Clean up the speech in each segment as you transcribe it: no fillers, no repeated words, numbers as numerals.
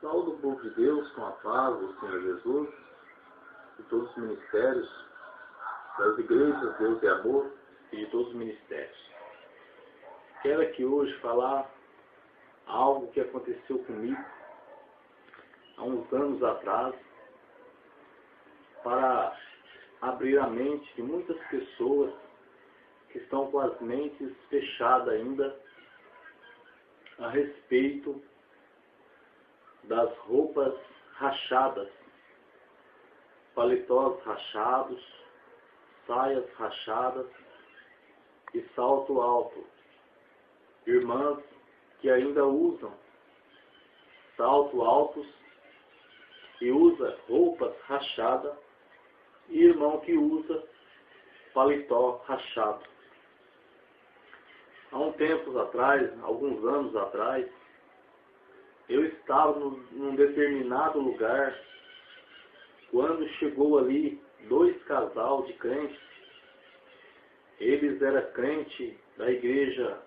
Saúdo o povo de Deus com a paz do Senhor Jesus e todos os ministérios das igrejas Deus e Amor e de todos os ministérios. Quero aqui hoje falar algo que aconteceu comigo há uns anos atrás para abrir a mente de muitas pessoas que estão com as mentes fechadas ainda a respeito das roupas rachadas, paletós rachados, saias rachadas e salto alto. Irmãs que ainda usam salto altos e usa roupas rachadas e irmão que usa paletó rachado. Há um tempo atrás, alguns anos atrás, eu estava num determinado lugar, quando chegou ali dois casal de crentes. Eles eram crentes da Igreja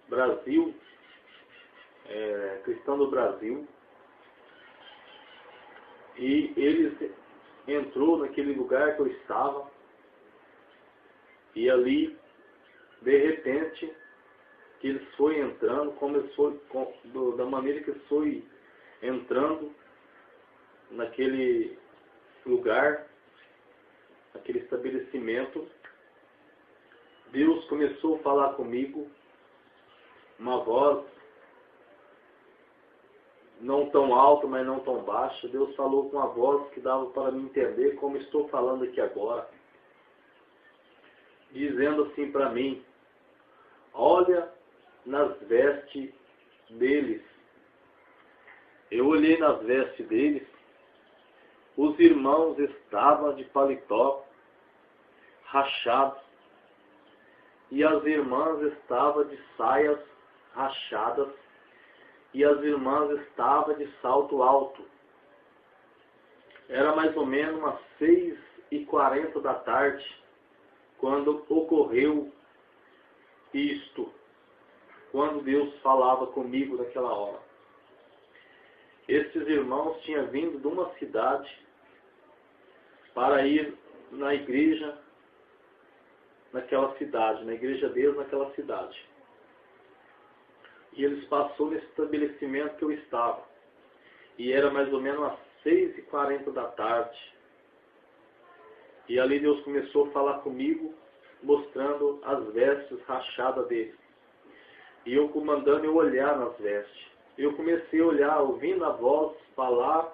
Brasil, Cristã do Brasil, e eles entrou naquele lugar que eu estava, e ali, de repente, que eles foi entrando, começou da maneira que eles foi entrando naquele lugar, naquele estabelecimento, Deus começou a falar comigo, uma voz não tão alta, mas não tão baixa. Deus falou com uma voz que dava para me entender como estou falando aqui agora, dizendo assim para mim: olha nas vestes deles. Eu olhei nas vestes deles, os irmãos estavam de paletó rachado e as irmãs estavam de saias rachadas e as irmãs estavam de salto alto. Era mais ou menos umas 6h40 da tarde quando ocorreu isto, quando Deus falava comigo naquela hora. Esses irmãos tinham vindo de uma cidade para ir na igreja naquela cidade, na igreja deles naquela cidade. E eles passaram nesse estabelecimento que eu estava. E era mais ou menos às 6h40 da tarde. E ali Deus começou a falar comigo, mostrando as vestes rachadas deles. E eu comandando eu olhar nas vestes. Eu comecei a olhar, ouvindo a voz falar,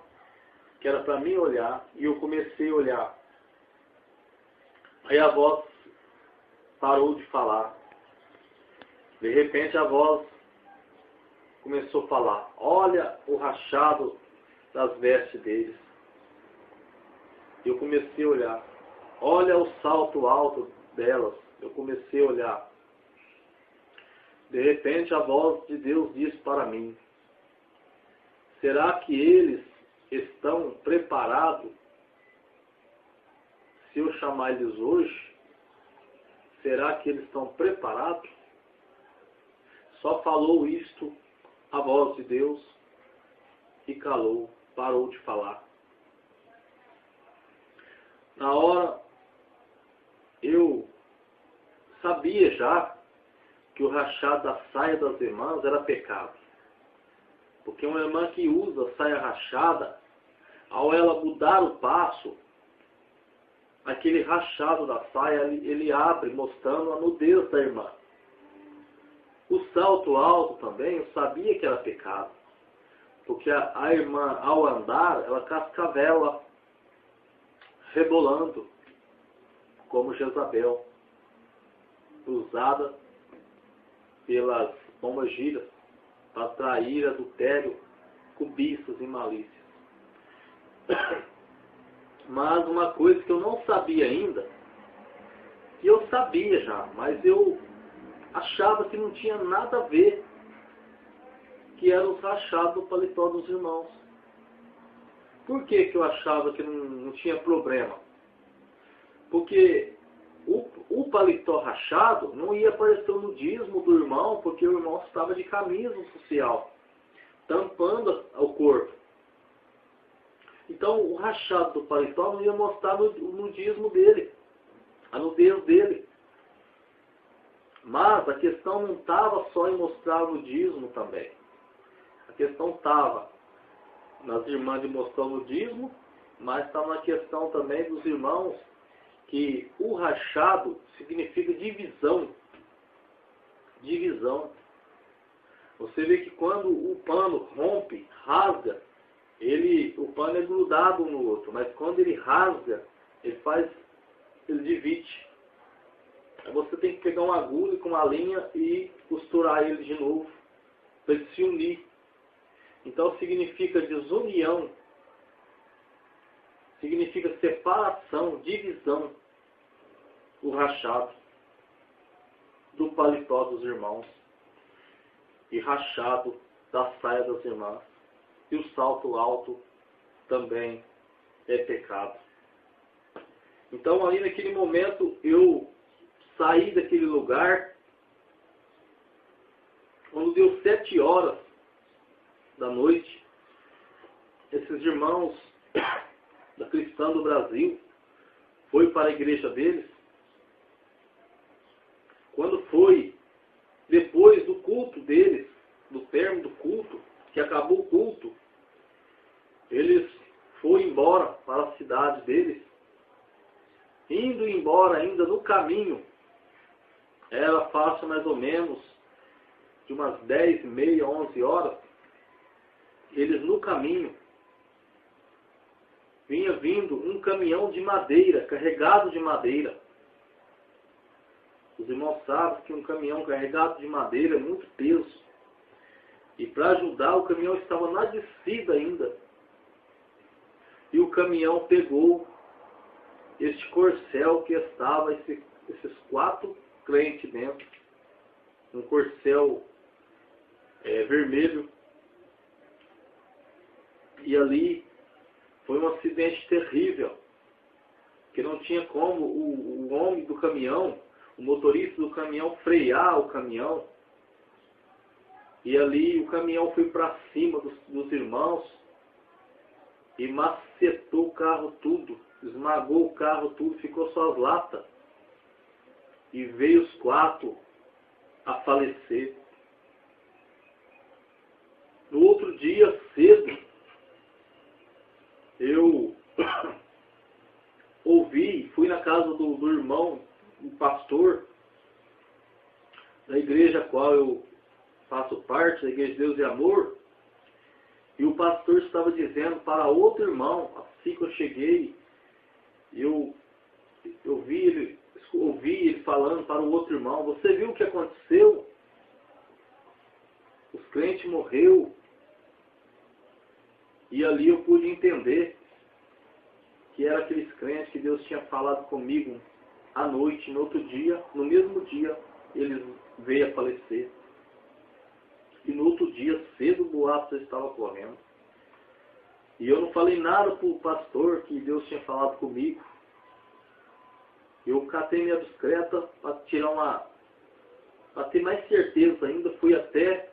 que era para mim olhar, e eu comecei a olhar. Aí a voz parou de falar. De repente a voz começou a falar: olha o rachado das vestes deles. Eu comecei a olhar. Olha o salto alto delas. Eu comecei a olhar. De repente a voz de Deus disse para mim: será que eles estão preparados se eu chamar eles hoje? Será que eles estão preparados? Só falou isto a voz de Deus e calou, parou de falar. Na hora eu sabia já que o rachado da saia das irmãs era pecado. Porque uma irmã que usa saia rachada, ao ela mudar o passo, aquele rachado da saia, ele abre, mostrando a nudez da irmã. O salto alto também, eu sabia que era pecado. Porque a irmã, ao andar, ela cascavela, rebolando, como Jezabel, usada pelas pombagiras para atrair adultério, cobiças e malícias. Mas uma coisa que eu não sabia ainda, que eu sabia já, mas eu achava que não tinha nada a ver, que eram os rachados do paletó dos irmãos. Por que eu achava que não tinha problema? Porque o paletó rachado não ia aparecer o nudismo do irmão, porque o irmão estava de camisa social, tampando o corpo. Então o rachado do paletó não ia mostrar o nudismo dele, a nudez dele. Mas a questão não estava só em mostrar o nudismo também. A questão estava nas irmãs de mostrar o nudismo, mas estava na questão também dos irmãos que o rachado significa divisão. Divisão. Você vê que quando o pano rompe, rasga, o pano é grudado um no outro, mas quando ele rasga, ele divide. Aí você tem que pegar uma agulha com uma linha e costurar ele de novo, para ele se unir. Então significa desunião, significa separação, divisão, o rachado do paletó dos irmãos e rachado da saia das irmãs. E o salto alto também é pecado. Então ali naquele momento eu saí daquele lugar, quando deu 7 horas da noite, esses irmãos da Cristã do Brasil foi para a igreja deles. Quando foi depois do culto deles, do término do culto, que acabou o culto, eles foram embora para a cidade deles. Indo embora ainda no caminho, era fácil mais ou menos de umas 10h30, 11 horas, eles no caminho, vinha vindo um caminhão de madeira, carregado de madeira. Os irmãos sabem que um caminhão carregado de madeira é muito peso. E para ajudar, o caminhão estava na descida ainda. E o caminhão pegou este corcel que estava, esses 4 crentes dentro. Um corcel vermelho. E ali foi um acidente terrível. Que não tinha como o homem do caminhão, o motorista do caminhão, frear o caminhão. E ali o caminhão foi para cima dos irmãos e macetou o carro tudo, esmagou o carro tudo, ficou só as latas. E veio os 4 a falecer. No outro dia, cedo, eu fui na casa do irmão, um pastor, da igreja a qual eu faço parte, da Igreja de Deus e Amor, e o pastor estava dizendo para outro irmão, assim que eu cheguei, eu ouvi ele falando para o outro irmão: você viu o que aconteceu? Os crentes morreram. E ali eu pude entender que era aqueles crentes que Deus tinha falado comigo à noite, no outro dia, no mesmo dia, eles veio a falecer. E no outro dia, cedo, o boato já estava correndo. E eu não falei nada para o pastor que Deus tinha falado comigo. Eu catei minha bicicleta para ter mais certeza ainda. Fui até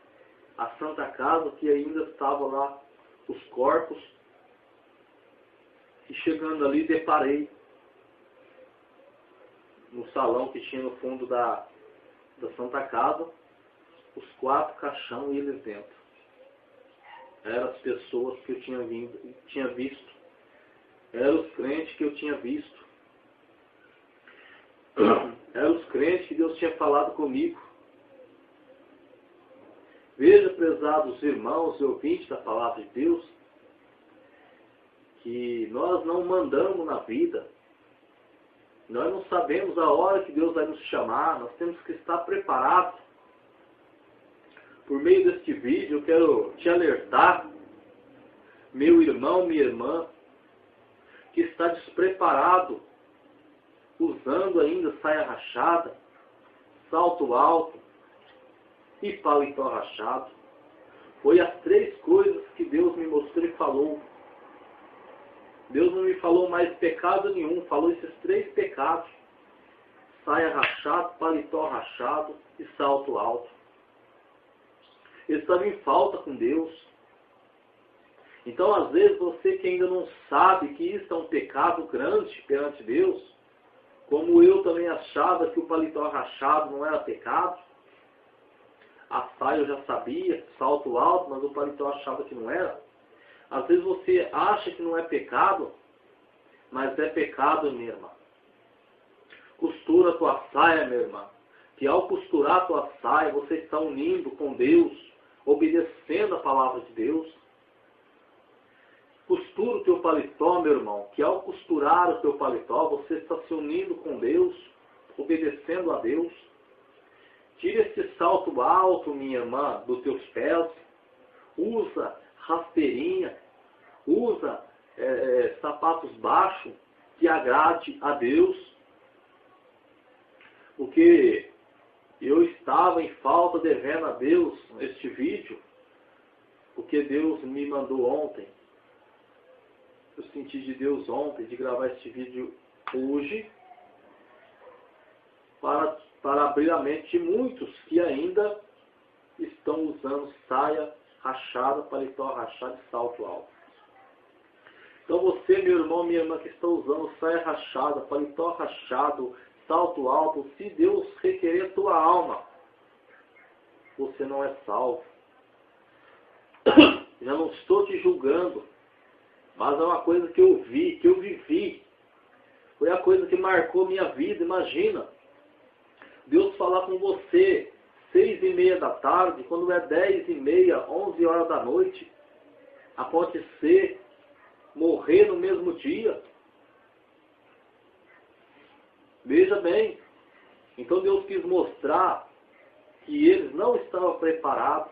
a Santa Casa, que ainda estava lá os corpos. E chegando ali, deparei no salão que tinha no fundo da Santa Casa, os 4 caixão e eles dentro. Eram as pessoas que eu tinha visto. Eram os crentes que eu tinha visto. Eram os crentes que Deus tinha falado comigo. Veja, prezados irmãos e ouvintes da palavra de Deus, que nós não mandamos na vida. Nós não sabemos a hora que Deus vai nos chamar. Nós temos que estar preparados. Por meio deste vídeo, eu quero te alertar, meu irmão, minha irmã, que está despreparado, usando ainda saia rachada, salto alto e paletó rachado. Foi as 3 coisas que Deus me mostrou e falou. Deus não me falou mais pecado nenhum, falou esses 3 pecados: saia rachada, paletó rachado e salto alto. Ele estava em falta com Deus. Então, às vezes, você que ainda não sabe que isso é um pecado grande perante Deus, como eu também achava que o paletó rachado não era pecado, a saia eu já sabia, salto alto, mas o paletó achava que não era. Às vezes você acha que não é pecado, mas é pecado, minha irmã. Costura a tua saia, minha irmã. Que ao costurar a tua saia, você está unindo com Deus, obedecendo a palavra de Deus. Costura o teu paletó, meu irmão. Que ao costurar o teu paletó, você está se unindo com Deus, obedecendo a Deus. Tira esse salto alto, minha irmã, dos teus pés. Usa rasteirinha. Usa sapatos baixos que agrade a Deus. Porque eu estava em falta devendo a Deus este vídeo. Porque Deus me mandou ontem. Eu senti de Deus ontem de gravar este vídeo hoje. Para abrir a mente de muitos que ainda estão usando saia rachada, paletó rachado e salto alto. Então você, meu irmão, minha irmã, que está usando saia rachada, paletó rachado, salto alto, se Deus requerer a tua alma, você não é salvo. Já não estou te julgando, mas é uma coisa que eu vi, que eu vivi. Foi a coisa que marcou minha vida, imagina. Deus falar com você 6:30 da tarde, quando é 10:30, 11 horas da noite, acontecer, morrer no mesmo dia. Veja bem, então Deus quis mostrar que eles não estavam preparados,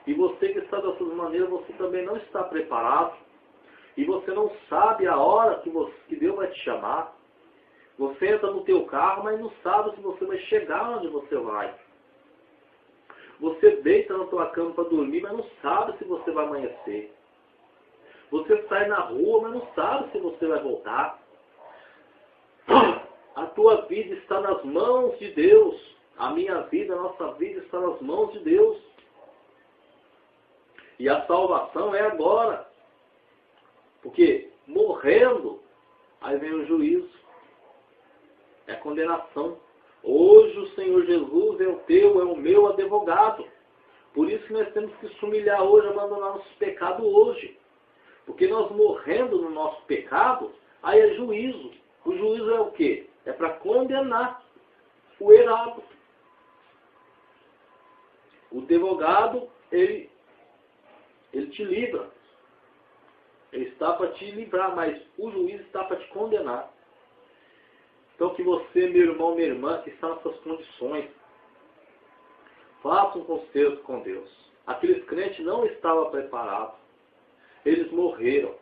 e você que está dessas maneiras, você também não está preparado, e você não sabe a hora que Deus vai te chamar. Você entra no teu carro, mas não sabe se você vai chegar onde você vai. Você deita na tua cama para dormir, mas não sabe se você vai amanhecer. Você sai na rua, mas não sabe se você vai voltar. A tua vida está nas mãos de Deus. A minha vida, a nossa vida está nas mãos de Deus. E a salvação é agora. Porque morrendo, aí vem o juízo. É a condenação. Hoje o Senhor Jesus é o teu, é o meu advogado. Por isso que nós temos que se humilhar hoje, abandonar nosso pecado hoje. Porque nós morrendo no nosso pecado, aí é juízo. O juízo é o quê? É para condenar o errado. O advogado, ele te livra. Ele está para te livrar, mas o juiz está para te condenar. Então que você, meu irmão, minha irmã, que está nessas condições, faça um concerto com Deus. Aqueles crentes não estavam preparados. Eles morreram.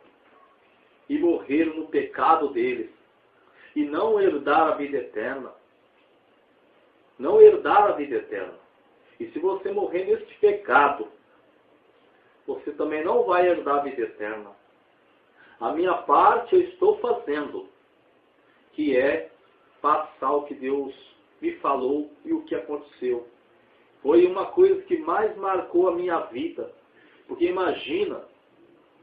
E morreram no pecado deles. E não herdaram a vida eterna. Não herdaram a vida eterna. E se você morrer neste pecado, você também não vai herdar a vida eterna. A minha parte eu estou fazendo, que é passar o que Deus me falou e o que aconteceu. Foi uma coisa que mais marcou a minha vida. Porque imagina,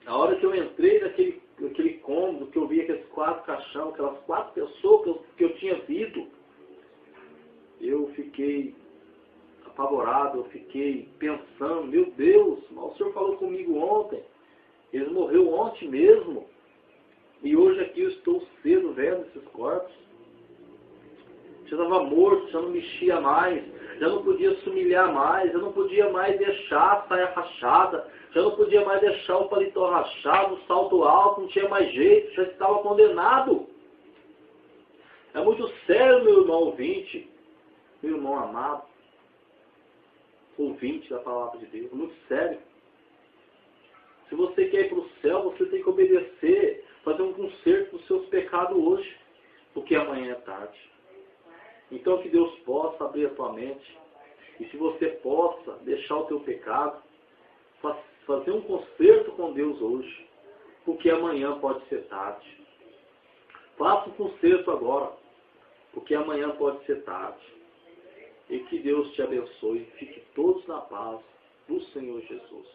a hora que eu entrei naquele cômodo, que eu vi aqueles 4 caixão, aquelas 4 pessoas que eu tinha visto, eu fiquei apavorado, eu fiquei pensando, meu Deus, mas o Senhor falou comigo ontem, eles morreram ontem mesmo, e hoje aqui eu estou cedo vendo esses corpos. Já estava morto, já não mexia mais, já não podia se humilhar mais, já não podia mais deixar a saia rachada, já não podia mais deixar o paletó rachado, o salto alto, não tinha mais jeito, já estava condenado. É muito sério, meu irmão ouvinte, meu irmão amado, ouvinte da palavra de Deus, muito sério. Se você quer ir para o céu, você tem que obedecer, fazer um conserto dos seus pecados hoje, porque amanhã é tarde. Então que Deus possa abrir a tua mente, e se você possa deixar o teu pecado, fazer um conserto com Deus hoje, porque amanhã pode ser tarde. Faça um conserto agora, porque amanhã pode ser tarde. E que Deus te abençoe, fique todos na paz do Senhor Jesus.